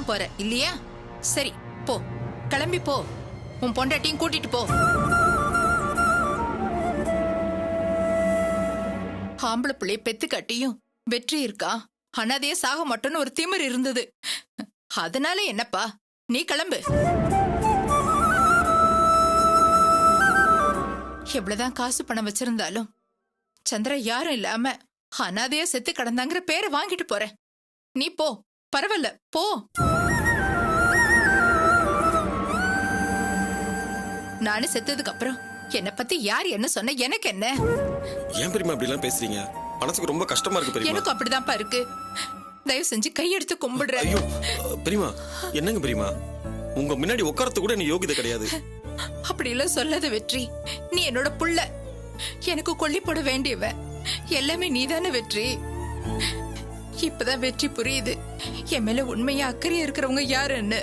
போற இல்லையா? சரி போ, கிளம்பி போ, உன் பொண்டாட்டியும் கூட்டிட்டு போ. ஆம்பளை பிள்ளைய பெத்து கட்டியும் வெற்றி இருக்கா, அனாதையே சாக மாட்டோன்னு ஒரு திமிர் இருந்தது. அதனால என்னப்பா, நீ கிளம்பு. எவ்வளவுதான் காசு பணம் வச்சிருந்தாலும் சந்திரா யாரும் இல்லாம அனாதையா செத்து கடந்தாங்கிற பேரை வாங்கிட்டு போறேன். நீ போ, பரவாயில்ல போ. நானு செத்ததுக்கு அப்புறம் என்ன பத்தி யார் என்ன சொன்ன எனக்கு என்ன? ஏன் பெரியமா அப்படி எல்லாம் பேசுறீங்க? மனசுக்கு ரொம்ப கஷ்டமா இருக்கு பெரியமா. எனக்கு அப்படிதான்ப்பா இருக்கு. தயவு செஞ்சு கையெடுத்து கும்பிடுறேன். ஐயோ பெரியமா, என்னங்க பெரியமா, உங்க முன்னாடி உட்காரத்து கூட நீ யோகிதை கிடையாது. அப்படி எல்லாம் சொல்லாத வெற்றி. நீ என்னோட புள்ள, எனக்கு கொல்லி போட வேண்டியவ. எல்லாமே நீதானே வெற்றி. இப்பதான் வெற்றி புரியுது என் மேல உண்மையா அக்கறையா இருக்கிறவங்க யாருன்னு.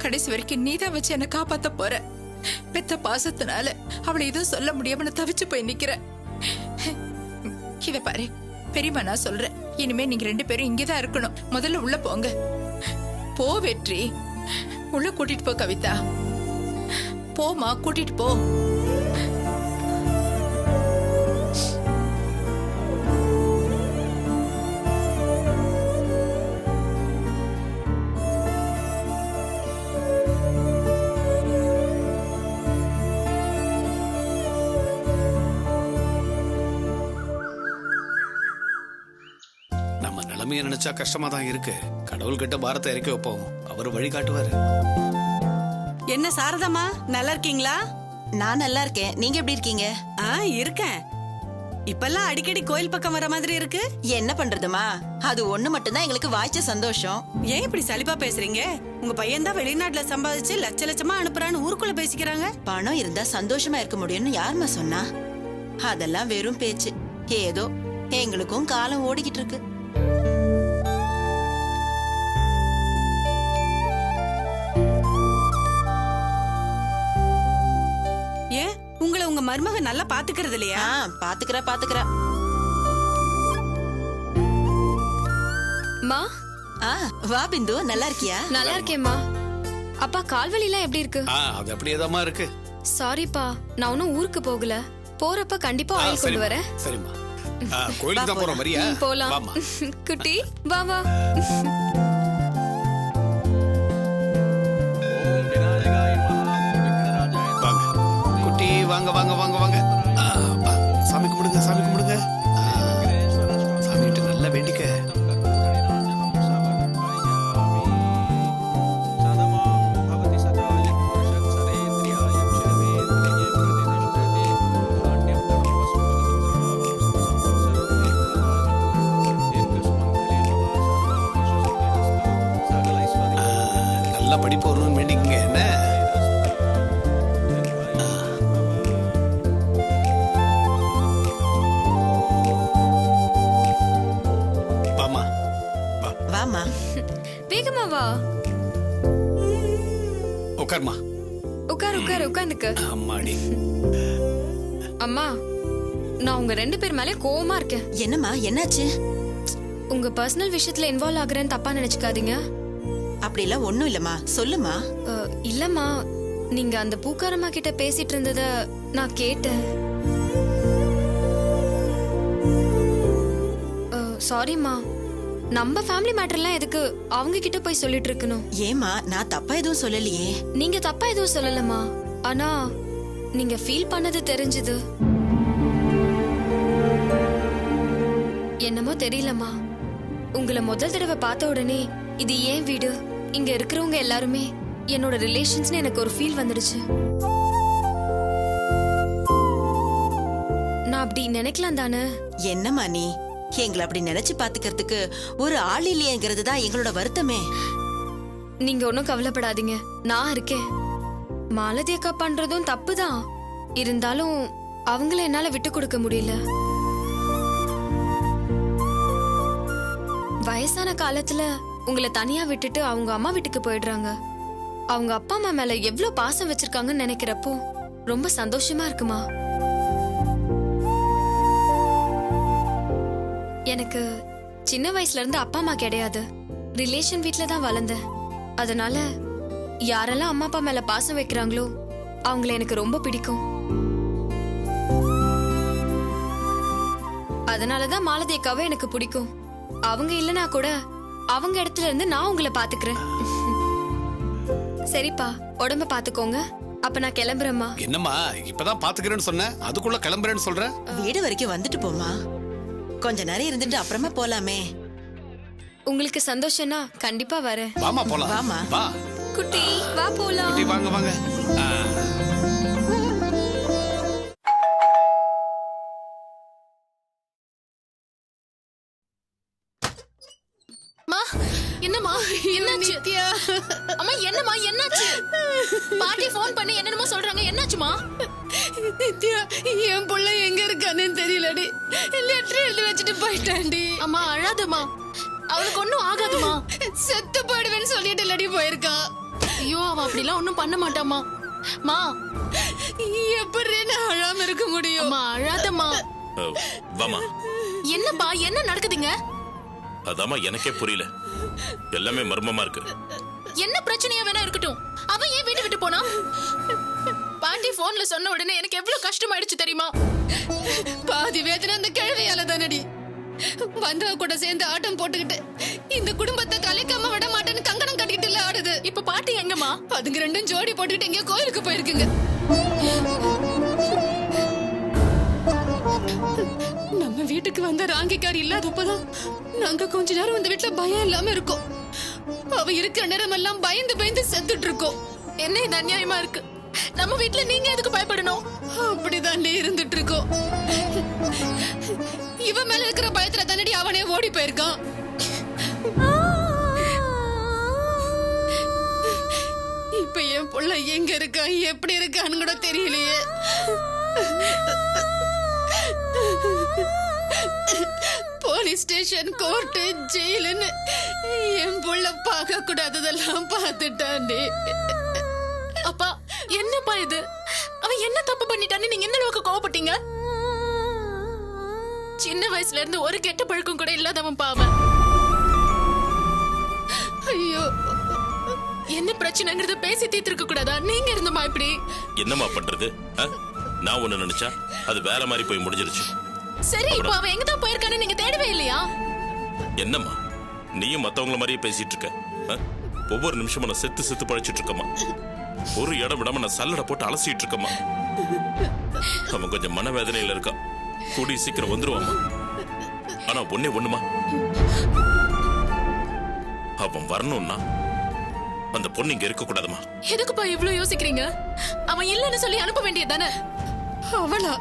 கடைசி வரைக்கும் நீதான் வச்சு என்ன காப்பாத்த போற. பெத்த பாசத்தினால அவளை எதுவும் சொல்ல முடியாம நான் தவிச்சு போய் நிக்கிறேன். இத பாரு பெரியமா, நான் சொல்றேன், இனிமே நீங்க 2 பேரும் இங்கதான் இருக்கணும். முதல்ல உள்ள போங்க. போ வெற்றி, உள்ள கூட்டிட்டு போ. கவிதா போமா, கூட்டிட்டு போ. நம்ம நிலைமையை நினைச்சா கஷ்டமா தான் இருக்கு. கடவுள் கிட்ட பாரத்தை இறக்கி வைப்போம், அவர் வழி காட்டுவாரு. என்ன சாரதாமா, நல்லா இருக்கீங்களா? நான் நல்லா இருக்கேன். நீங்க எப்படி இருக்கீங்க? இருக்கேன். இப்பெல்லாம் அடிக்கடி கோயில் பக்கம் வர மாதிரி இருக்கு. என்ன பண்றதுமா, அது ஒண்ணு மட்டும்தான் எங்களுக்கு வாய்ச்ச சந்தோஷம். ஏன் இப்படி சலிப்பா பேசுறீங்க? உங்க பையன் தான் வெளிநாட்டுல சம்பாதிச்சு லட்ச லட்சமா அனுப்புறான்னு ஊருக்குள்ள பேசிக்கிறாங்க. பணம் இருந்தா சந்தோஷமா இருக்க முடியும்னு யாருமா சொன்னா? அதெல்லாம் வெறும் பேச்சு. ஏதோ எங்களுக்கும் காலம் ஓடிக்கிட்டு இருக்கு. ஏன் உங்களை உங்க மருமக நல்லா பாத்துக்கிறது இல்லையா? பாத்துக்கிறா. மா, வா பிந்து, நல்லா இருக்கியா? நல்லா இருக்கேம்மா. அப்பா, கால்வலி எல்லாம் எப்படி இருக்கு? அது அப்படியேதாம்மா இருக்கு. சாரிப்பா, நான் ஒன்னும் ஊருக்கு போகல. போறப்ப கண்டிப்பா ஆயில் கொண்டு வரேன். சரிம்மா, கோயிலுக்கு தான் போறோம். வரியா? போலாம். குட்டி வா வா. குட்டி வாங்க வாங்க வாங்க வாங்க. சாமி கும்பிடுங்க, சாமி கும்பிடுங்க. சாமி கிட்ட நல்லா வேண்டிக்க. நல்லா படிப்பு வரணும்னு வேண்டிக்கங்க. என்ன வாமா, வேகமா வா. உட்காருமா. உட்காந்துக்க. அம்மாடி. அம்மா, நான் உங்க 2 பேர் மேலே கோவமா இருக்கேன். என்னம்மா, என்னாச்சு? உங்க பர்சனல் விஷயத்துல இன்வால்வ் ஆகுறேன்னு தப்பா நினைச்சுக்காதீங்க. அப்படிலாம் ஒண்ணும் இல்லம்மா, சொல்லுமா. இல்லம்மா, நீங்க அந்த பூக்காரம்மா கிட்ட பேசிட்டு இருந்தத நான் கேட்டேன். சாரிம்மா, நம்ம ஃபேமிலி மேட்டர்லாம் எதுக்கு அவங்க கிட்ட போய் சொல்லிட்டு இருக்கணும்? ஏமா, நான் தப்பா எதுவும் சொல்லலையே. நீங்க தப்பா எதுவும் சொல்லலம்மா. ஆனா நீங்க ஃபீல் பண்ணது தெரிஞ்சது. என்னமோ தெரியலம்மா, உங்களை முதல் தடவை பார்த்த உடனே இது ஏன் வீடு, இங்க இருக்கிறவங்க எல்லாருமே என்னோட ரிலேஷன்ஸ்னு எனக்கு ஒரு ஃபீல் வந்துடுச்சு. நான் அப்படி நினைக்கலாம் தானே? என்னம்மா நீ, எங்களை அப்படி நினைச்சு பாத்துக்கிறதுக்கு ஒரு ஆள் இல்லையேங்கிறது தான் எங்களோட வருத்தமே. நீங்க ஒன்னும் கவலைப்படாதீங்க, நான் இருக்கேன். மாலதி அக்கா பண்றதும் தப்புதான். இருந்தாலும் அவங்கள என்னால விட்டு கொடுக்க முடியல. வயசான காலத்துல உங்களை தனியா விட்டுட்டு அவங்க அம்மா வீட்டுக்கு போயிடுறாங்க. அவங்க அப்பா அம்மா மேல எவ்வளவு பாசம் வச்சிருக்காங்கன்னு நினைக்கிறப்போ ரொம்ப சந்தோஷமா இருக்குமா. எனக்கு சின்ன வயசுல இருந்து அப்பா அம்மா கிடையாது. ரிலேஷன் வீட்ல தான் வளர்ந்தேன். அதனால யாரெல்லாம் அம்மா அப்பா மேல பாசம் வைக்கிறாங்களோ அவங்கள எனக்கு ரொம்ப பிடிக்கும். அதனாலதான் மாலதி அக்காவை எனக்கு பிடிக்கும். அவங்க இல்லனா கூட அவங்க இடத்துல இருந்து நான் உங்களை பாத்துக்கிறேன். சரிப்பா, உடம்ப பாத்துக்கோங்க. அப்ப நான் கிளம்புறேம்மா. என்னம்மா இப்பதான் பாத்துக்கிறேன்னு சொன்னேன், அதுக்குள்ள கிளம்புறேன்னு சொல்ற? வீடு வரைக்கும் வந்துட்டு போமா, கொஞ்ச நேரம் இருந்துட்டு அப்புறமா போலாமே. உங்களுக்கு சந்தோஷம்னா கண்டிப்பா வரேன். வாமா போலாம். வாமா. வா குட்டி வா போலாம். குட்டி, வாங்க வாங்க. என்னம்மா என்னாச்சு? அம்மா என்னம்மா என்னாச்சு? பாட்டி ஃபோன் பண்ணி என்னென்னமோ சொல்றாங்க, என்னாச்சுமா? நித்யா, என் புள்ள எங்க இருக்கானே தெரியலடி. லெட்டர் எழுதி வச்சுட்டு போயிட்டான்டி. அம்மா அழாதம்மா, அவனுக்கு ஒண்ணும் ஆகாதுமா. செத்து போயிடுவேன்னு சொல்லிட்டு இல்லடி போயிருக்கான். ஐயோ, அவன் அப்படிலாம் ஒண்ணும் பண்ண மாட்டாமா. மா எப்படி நான் அழாம இருக்க முடியும்? அம்மா அழாதம்மா. வாமா. என்னப்பா என்ன நடக்குதுங்க? அதாம்மா எனக்கே புரியல, எல்லாமே மர்மமா இருக்கு. என்ன பிரச்சனையா வேணா இருக்கட்டும், அவன் ஏன் வீட்டு விட்டு போனா? பாட்டி போன்ல சொன்ன உடனே எனக்கு எவ்வளவு கஷ்டமாயிடுச்சு தெரியுமா? பாதி வேதனை அந்த கிழவியால தானடி. வந்தவ கூட சேர்ந்து ஆட்டம் போட்டுக்கிட்டு இந்த குடும்பத்தை கலைக்காம விட மாட்டேன்னு கங்கணம் கட்டிட்டு இல்ல ஆடுது. இப்ப பாட்டி எங்கம்மா? அதுங்க ரெண்டும் ஜோடி போட்டுக்கிட்டு எங்கேயோ கோயிலுக்கு போயிருக்குங்க. நம்ம வீட்டுக்கு வந்த ராங்கிக்காரி இல்லாதப்பதான் நாங்க கொஞ்ச நேரம் இந்த வீட்டுல பயம் இல்லாம இருக்கோம். அவ இருக்கிற நேரம் எல்லாம் பயந்து பயந்து செத்துட்டு இருக்கோம். என்ன இது அநியாயமா இருக்கு? நம்ம வீட்டுல நீங்க எதுக்கு பயப்படணும்? அப்படிதாண்டி இருந்துட்டு இருக்கோம். இவ மேல இருக்கிற பயத்துல தானடி அவனே ஓடி போயிருக்கான். இப்ப என் புள்ள எங்க இருக்கா, எப்படி இருக்கான்னு கூட தெரியலையே. போலீஸ் ஸ்டேஷன், கோர்ட்டு, ஜெயிலுன்னு என் புள்ள பார்க்க கூடாததெல்லாம் பார்த்துட்டாண்டி. அப்பா என்னப்பா இது? அவன் என்ன தப்பு பண்ணிட்டான்னு நீங்க எந்த அளவுக்கு கோவப்பட்டீங்க? சின்ன வயசுல இருந்து ஒரு கெட்ட பழக்கம் கூட இல்லாதவன் பாவன். ஐயோ, என்ன பிரச்சனைங்கிறத பேசி தீர்த்திருக்க கூடாதா? நீங்க இருந்தமா இப்படி? என்னம்மா பண்றது? நான் ஒண்ணு நினைச்சா அது வேற மாதிரி போய் முடிஞ்சிருச்சு. சரி, இப்போ அவன் எங்க தான் போயிருக்கான்னு நீங்க தேடவே இல்லையா? என்னம்மா நீயும் மத்தவங்கள மாதிரியே பேசிட்டு இருக்க? ஒவ்வொரு நிமிஷமும் நான் செத்து செத்து பழிச்சிட்டு இருக்கமா. ஒரு இடம் விடாம நான் சல்லடை போட்டு அலசிட்டு இருக்கமா. அவன் கொஞ்சம் மனவேதனையில இருக்கான், கூடி சீக்கிரம் வந்துருவாமா. ஆனா ஒண்ணுமா, அவன் வரணும்னா அந்த பொண்ணு இங்க இருக்க கூடாதுமா. எதுக்குப்பா இவ்ளோ யோசிக்கிறீங்க? அவன் இல்லன்னு சொல்லி அனுப்ப வேண்டியதானே? அவளா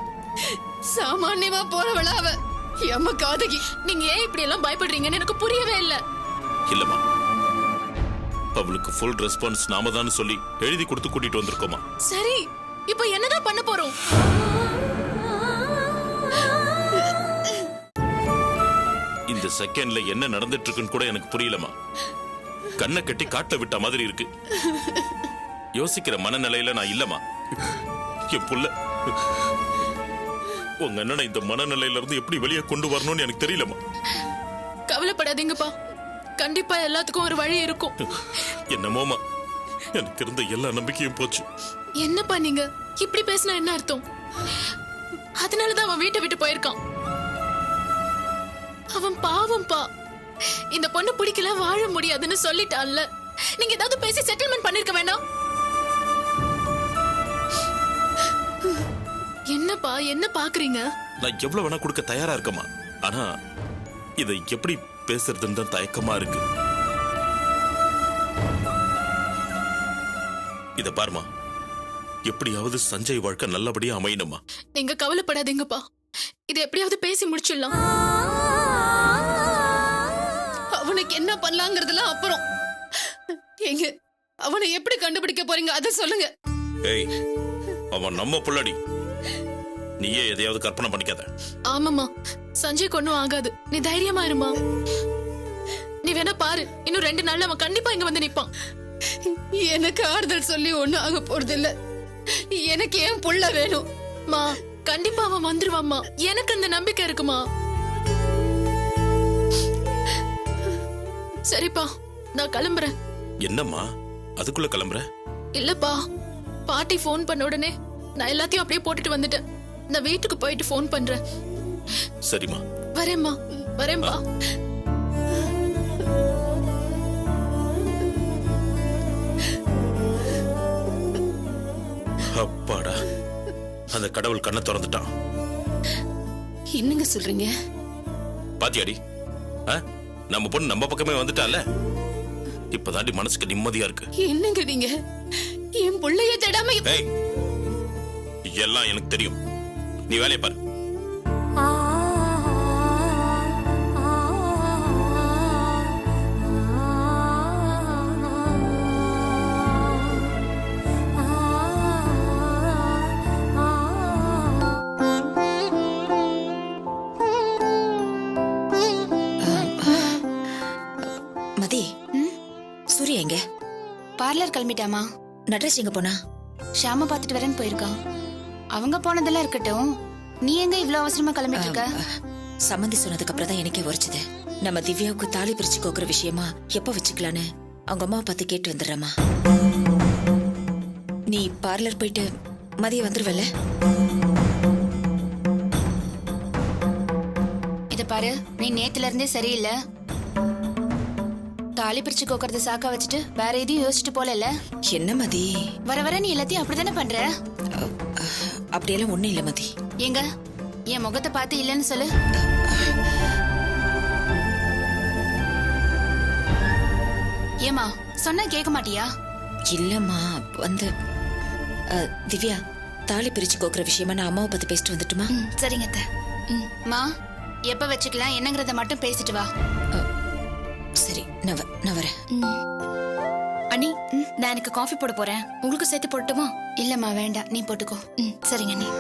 சாமானியமா போறவளா அவ? எம்ம காதகி. நீங்க ஏன் இப்படி எல்லாம் பயப்படுறீங்கன்னு எனக்கு புரியவே இல்ல. இல்லம்மா, அவளுக்கு ஃபுல் ரெஸ்பான்ஸ் நாம தான் சொல்லி எழுதி கொடுத்து கூட்டிட்டு வந்திருக்கோமா. சரி, இப்போ என்னதான் பண்ண போறோம்? இந்த செகண்ட்ல என்ன நடந்துட்டு இருக்குன்னு கூட எனக்கு புரியலமா. கண்ணை கட்டி காட்ட விட்ட மாதிரி இருக்கு. யோசிக்கிற மனநிலையில நான் இல்லமா. என் புள்ள உங்க அண்ணனை இந்த மனநிலையில இருந்து எப்படி வெளியே கொண்டு வரணும்னு எனக்கு தெரியலமா. கவலைப்படாதீங்கப்பா, கண்டிப்பா எல்லாத்துக்கும் ஒரு வழி இருக்கும். என்னமோமா, எனக்கு இருந்த எல்லா நம்பிக்கையும் போச்சு. என்னப்பா நீங்க இப்படி பேசினா என்ன அர்த்தம்? அதனாலதான் அவன் வீட்டை விட்டு போயிருக்கான். அவன் பாவம்பா. இந்த பொண்ணு பிடிக்கல, வாழ முடியாதுன்னு சொல்லிட்டான்ல. நீங்க ஏதாவது பேசி செட்டில்மெண்ட் பண்ணிருக்க வேண்டாம்? என்னப்பா என்ன பாக்குறீங்க? நான் எவ்வளவு வேணா கொடுக்க தயாரா இருக்கமா. ஆனா இதை எப்படி பேசுறதுன்னு தான் தயக்கமா இருக்கு. இத பாருமா, எப்படியாவது சஞ்சய் வாழ்க்கை நல்லபடியா அமையணுமா. நீங்க கவலைப்படாதீங்கப்பா, இதை எப்படியாவது பேசி முடிச்சிடலாம். அவனுக்கு என்ன பண்ணலாங்கிறதுலாம் அப்புறம். எங்க அவனை எப்படி கண்டுபிடிக்க போறீங்க அத சொல்லுங்க. ஏய், அவன் நம்ம புள்ளடி, நீயே எதையாவது கற்பனை பண்ணிக்காத. ஆமாமா, சஞ்சய் ஒண்ணும் ஆகாது, நீ தைரியமா இருமா. நீ வேணா பாரு, இன்னும் 2 நாள்ல அவன் கண்டிப்பா இங்க வந்து நிப்பான். எனக்கு ஆறுதல் சொல்லி ஒண்ணும் ஆக போறது இல்ல. எனக்கு ஏன் புள்ள வேணும். மா, கண்டிப்பா அவன் வந்துருவாம்மா, எனக்கு அந்த நம்பிக்கை இருக்குமா. சரிப்பா, நான் கிளம்புறேன். என்னம்மா அதுக்குள்ள கிளம்புற? இல்லப்பா, பாட்டி ஃபோன் பண்ண உடனே நான் எல்லாத்தையும் அப்படியே போட்டுட்டு வந்துட்டேன். நான் வீட்டுக்கு போயிட்டு ஃபோன் பண்றேன். சரிம்மா. வரேம்மா, வரேன்பா. அப்பாடா, அந்த கடவுள் கண்ணை திறந்துட்டான். என்னங்க சொல்றீங்க? பாத்தியாடி, நம்ம பொண்ணு நம்ம பக்கமே வந்துட்டால. இப்பதாண்டி மனசுக்கு நிம்மதியா இருக்கு. என்னங்க நீங்க என் புள்ளைய தேடாம ஏய், எல்லாம் எனக்கு தெரியும். நீ வேலையை பாரு. மதி, சூர்யா எங்க? பார்லர் கிளம்பிட்டாமா? நடராஜ் எங்க போனா? ஷாம பாத்துட்டு வரேன்னு போயிருக்கான். அவங்க போனதெல்லாம் இருக்கட்டும், நீ எங்க இவ்ளோ அவசரமா கிளம்பிட்டு இருக்க? சம்மந்தி சொன்னதுக்கு அப்புறம் தான் எனக்கே உரைச்சது. நம்ம திவ்யாவுக்கு தாலி பிரிச்சு கோக்குற விஷயமா எப்ப வச்சுக்கலான்னு அவங்க அம்மா பார்த்து கேட்டு வந்துடுறமா. நீ பார்லர் போயிட்டு மதியம் வந்துருவல்ல? இத பாரு, நீ நேத்துல இருந்தே சரியில்லை. தாலி பிரிச்சு கோக்கறத சாக்கா வச்சுட்டு வேற எதையும் யோசிச்சுட்டு போல. என்ன மதி, வர வர நீ எல்லாத்தையும் அப்படித்தானே பண்ற? அப்படியெல்லாம் ஒண்ணும் இல்ல மதி. எங்க என் முகத்தை பார்த்து இல்லன்னு சொல்லு. ஏமா சொன்னா கேட்க மாட்டியா? இல்லம்மா, வந்து திவ்யா தாலி பிரிச்சு கோக்குற விஷயமா நான் அம்மாவை பத்தி பேசிட்டு வந்துட்டுமா? சரிங்க அத்தை. மா, எப்ப வச்சுக்கலாம் என்னங்கறத மட்டும் பேசிட்டு வா. சரி, நான் வரேன். அண்ணி, நான் எனக்கு காஃபி போட போறேன். உங்களுக்கு சேர்த்து போட்டுமா? இல்லம்மா வேண்டாம், நீ போட்டுக்கோ. சரிங்க அண்ணி.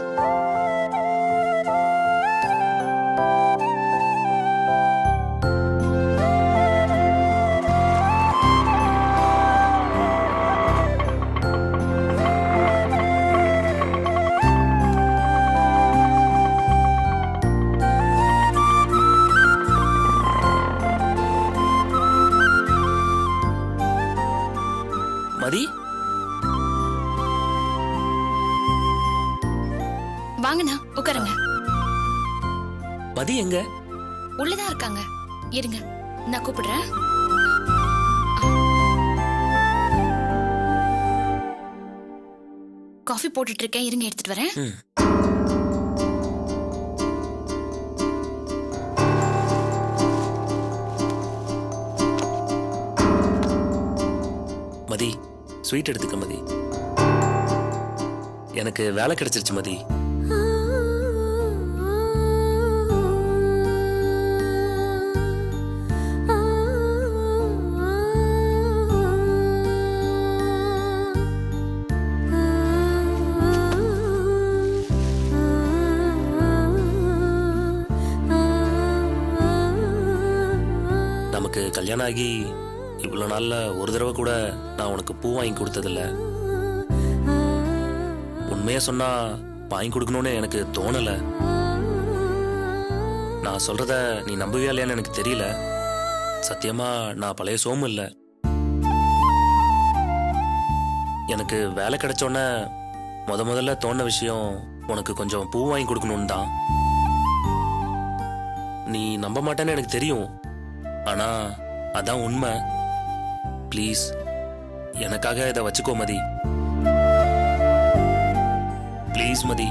மதி, வாங்கண்ணா, உட்காருங்க. மதி எங்க? உள்ளதான் இருக்காங்க. இருங்க, நான் கூப்பிடுறேன். காஃபி போட்டுட்டு இருக்கேன், இருங்க எடுத்துட்டு வரேன். மதி, ஸ்வீட் எடுத்துக்க மதி. எனக்கு வேலை கிடைச்சிருச்சு மதி. நமக்கு கல்யாணம் ஆகி இவ்வளோ நாள்ல ஒரு தடவை கூட நான் உனக்கு பூ வாங்கி கொடுத்ததில்ல. உண்மையா சொன்னா வாங்கி கொடுக்கணும்னு எனக்கு தோணல. நான் சொல்றத நீ நம்புவியா இல்லையான்னு எனக்கு தெரியல. சத்தியமா நான் பழைய சோமு இல்ல. எனக்கு வேலை கிடைச்சோன்னே முதல்ல தோண விஷயம் உனக்கு கொஞ்சம் பூ வாங்கி கொடுக்கணும்னு தான். நீ நம்ப மாட்டேன்னு எனக்கு தெரியும், ஆனா அதான் உண்மை. ப்ளீஸ் எனக்காக இதை வச்சுக்கோ மதி. ப்ளீஸ் மதி.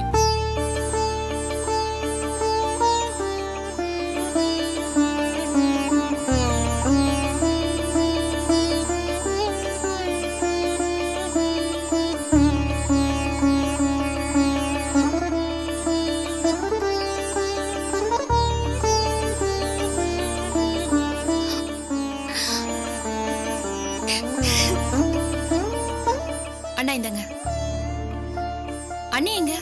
அண்ணா இந்தங்க. அண்ணி எங்க?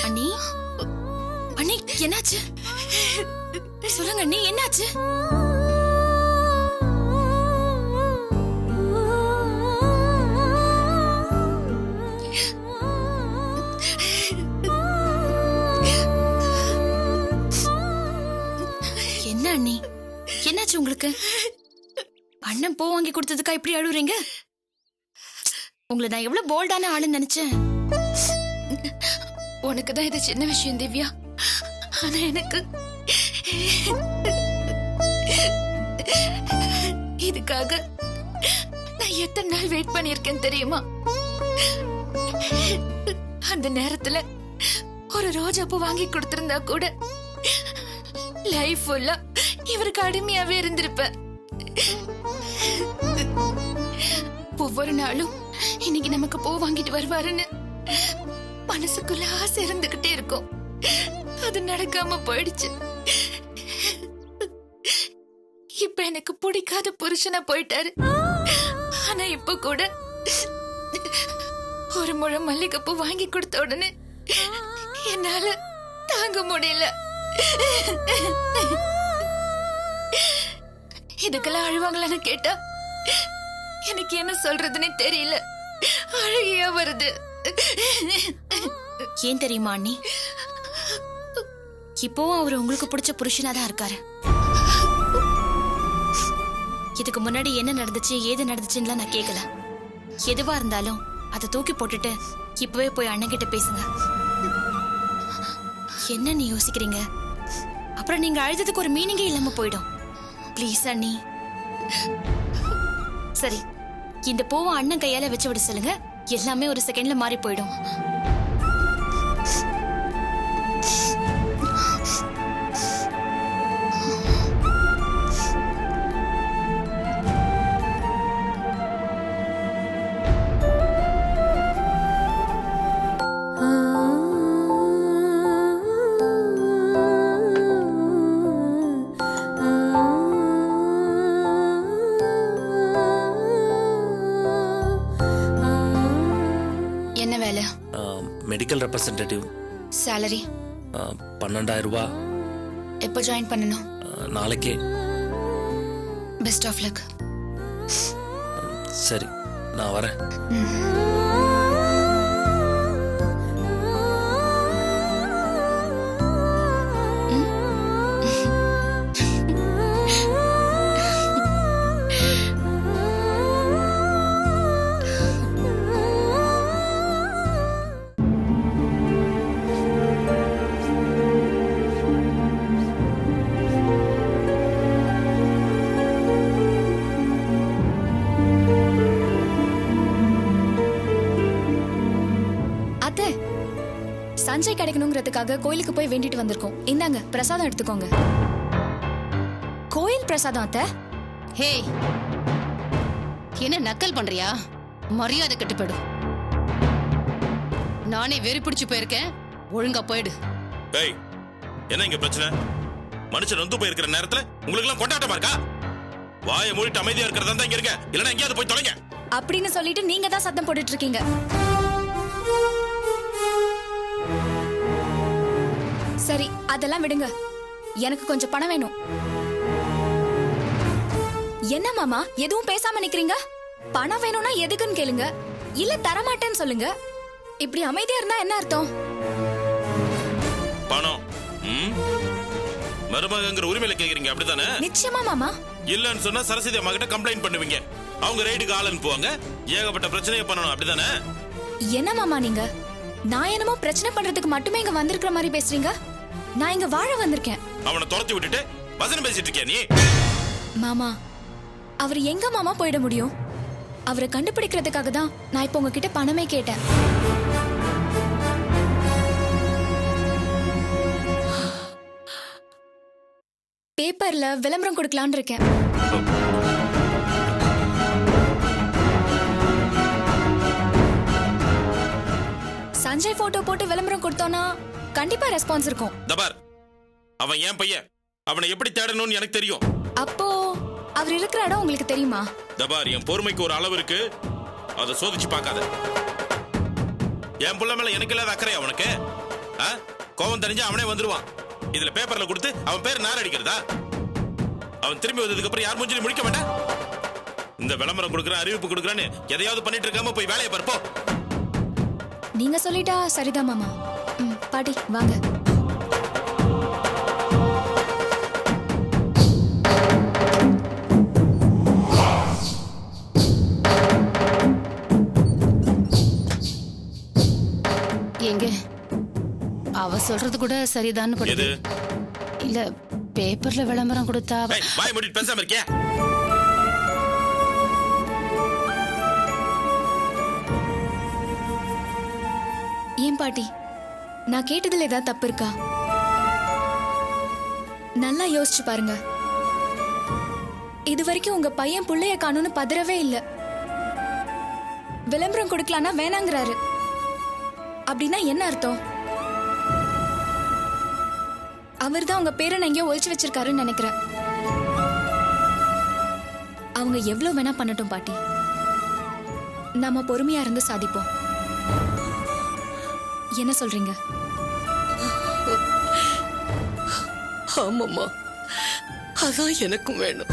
அண்ணி, அண்ணி என்னாச்சு? சொல்லுங்க அண்ணி, என்னாச்சு? அண்ணி என்னாச்சு உங்களுக்கு? அண்ணன் பூ வாங்கி கொடுத்ததுக்கா இப்படி அழுவுறீங்க? உங்களை நான் எவ்வளவு போல்டான ஆளுன்னு நினைச்சேன். உனக்குதான் இது சின்ன விஷயம் திவ்யா, ஆனா எனக்கு இதுக்காக நான் எத்தனை நாள் வெயிட் பண்ணிருக்கேன் தெரியுமா? அந்த நேரத்துல ஒரு ரோஜா பூ வாங்கி கொடுத்திருந்தா கூட லைஃப் ஃபுல்லா இவருக்கு அடிமையாவே இருந்திருப்பேன். ஒவ்வொரு நாளும் இன்னைக்கு நமக்கு பூ வாங்கிட்டு வருவாருன்னு மனசுக்குள்ள ஆசை இருந்துகிட்டே இருக்கும். அது நடக்காம போயிடுச்சு. இப்ப எனக்கு பிடிக்காத புருஷனா போயிட்டாரு. ஆனா இப்ப கூட ஒரு முழம் மல்லிகைப்பூ வாங்கி கொடுத்த உடனே என்னால தாங்க முடியல. இதுக்கெல்லாம் அழுவாங்களான்னு கேட்டா எனக்கு என்ன சொல்றதுன்னு தெரியல. அழுகையா வருது. ஏன் தெரியுமா அண்ணி, இப்போவும் அவர் உங்களுக்கு பிடிச்ச புருஷனாதான் இருக்காரு. இதுக்கு முன்னாடி என்ன நடந்துச்சு ஏது நடந்துச்சுன்னு நான் கேட்கல. எதுவா இருந்தாலும் அதை தூக்கி போட்டுட்டு இப்பவே போய் அண்ணன் கிட்ட பேசுங்க. என்ன நீ யோசிக்கிறீங்க? அப்புறம் நீங்க அழுததுக்கு ஒரு மீனிங்கே இல்லாம போயிடும். ப்ளீஸ் அண்ணி. சரி, இந்த பூவை அண்ணன் கையால வச்சு விட சொல்லுங்க. எல்லாமே ஒரு செகண்ட்ல மாறி போயிடும். என்ன வேலை? Medical representative. சேலரி 12,000 ரூபாய். எப்போ ஜாயின் பண்ணணும்? நாளைக்கே. Best of luck. சரி, நான் வரேன். சஞ்சய் கிடைக்கணுங்கிறதுக்காக கோயிலுக்கு போய் வேண்டிட்டு வந்திருக்கோம். இந்தாங்க பிரசாதம் எடுத்துக்கோங்க. கோயில் பிரசாதம் அத்தை. ஹே, என்ன நக்கல் பண்றியா? மரியாதை கெட்டு போயிடும். நானே வெறி பிடிச்சு போயிருக்கேன். ஒழுங்கா போயிடு. ஏய், என்ன இங்க பிரச்சனை? மனுஷன் வந்து போயிருக்கிற நேரத்துல உங்களுக்கு எல்லாம் கொண்டாட்டமா இருக்கா? வாயை மூடிட்டு அமைதியா இருக்கிறதா தான் இங்க இருக்க. இல்லன்னா எங்கேயாவது போய் தொலைங்க. அப்படின்னு சொல்லிட்டு நீங்க தான் சத்தம் போட்டுட்டு இருக்கீங்க. சரி, அதெல்லாம் விடுங்க. எனக்கு கொஞ்சம் பணம் வேணும். என்ன மாமா எதுவும் பேசாம நிக்கிறீங்க? பணம் வேணும்னா எதுக்குன்னு கேளுங்க. இல்ல தரமாட்டேன்னு சொல்லுங்க. இப்படி அமைதியா இருந்தா என்ன அர்த்தம்? பணம் மருமகங்கிற உரிமையில கேக்குறீங்க, அப்படித்தானே? நிச்சயமா மாமா. இல்லன்னு சொன்னா சரஸ்வதி அம்மா கிட்ட கம்ப்ளைண்ட் பண்ணுவீங்க. அவங்க ரைடுக்கு ஆள் அனுப்புவாங்க. ஏகப்பட்ட பிரச்சனையை பண்ணணும், அப்படித்தானே? என்ன மாமா நீங்க? நான் என்னமோ பிரச்சனை பண்றதுக்கு மட்டுமே இங்க வந்திருக்கிற மாதிரி பேசுறீங்க. நான் இங்க வாழ வந்திருக்கேன். அவனை துரத்தி விட்டுட்டு வசனம் பேசிட்டு இருக்கியா நீ? மாமா, அவர் எங்க மாமா போயிட முடியும்? அவரை கண்டுபிடிக்கிறதுக்காக தான் நான் இப்ப உங்ககிட்ட பணமே கேட்டேன். பேப்பர்ல விளம்பரம் கொடுக்கலான்னு இருக்கேன். சஞ்சய் போட்டோ போட்டு விளம்பரம் கொடுத்தோம்னா கண்டிப்பா ரெஸ்பான்ஸ் இருக்கும். தபார், அவன் ஏன் பையன். அவனை எப்படி தேடணும்னு எனக்கு தெரியும். அப்போ அவர் இருக்கிற இடம் உங்களுக்கு தெரியுமா? தபார், என் பொறுமைக்கு ஒரு அளவு இருக்கு. அதை சோதிச்சு பார்க்காத. என் புள்ள மேல எனக்கு இல்லாத அக்கறை அவனுக்கு. கோவம் தெரிஞ்சு அவனே வந்துருவான். இதுல பேப்பர்ல கொடுத்து அவன் பேர் நார் அடிக்கிறதா? அவன் திரும்பி வந்ததுக்கு அப்புறம் யார் மூஞ்சிலும் முடிக்க மாட்டான். இந்த விளம்பரம் கொடுக்குற, அறிவிப்பு கொடுக்குறான்னு எதையாவது பண்ணிட்டு இருக்காம போய் வேலையை பார்ப்போம். நீங்க சொல்லிட்டா சரிதான் மாமா. பாட்டி வாங்க. சொல்றது கூட சரிதான்னு படுது. எது இல்ல பேப்பர்ல விளம்பரம் கொடுத்தா ஏய், வாய் மூடிட்டு பேசாம இருக்கியா? ஏன் பாட்டி, நான் கேட்டதுல ஏதாவது தப்பு இருக்கா? நல்லா யோசிச்சு பாருங்க. இது வரைக்கும் உங்க பையன் புள்ளைய காணும்னு பதறவே இல்ல. விளம்பரம் கொடுக்கலான்னா வேணாங்கிறாரு. அப்படின்னா என்ன அர்த்தம்? அவர் தான் உங்க பேரை எங்கேயோ ஒழிச்சு வச்சிருக்காருன்னு நினைக்கிறேன். அவங்க எவ்வளவு வேணா பண்ணட்டும் பாட்டி, நாம பொறுமையா இருந்து சாதிப்போம். என்ன சொல்றீங்க? ஆமாம்மா, அதான் எனக்கும் வேணும்.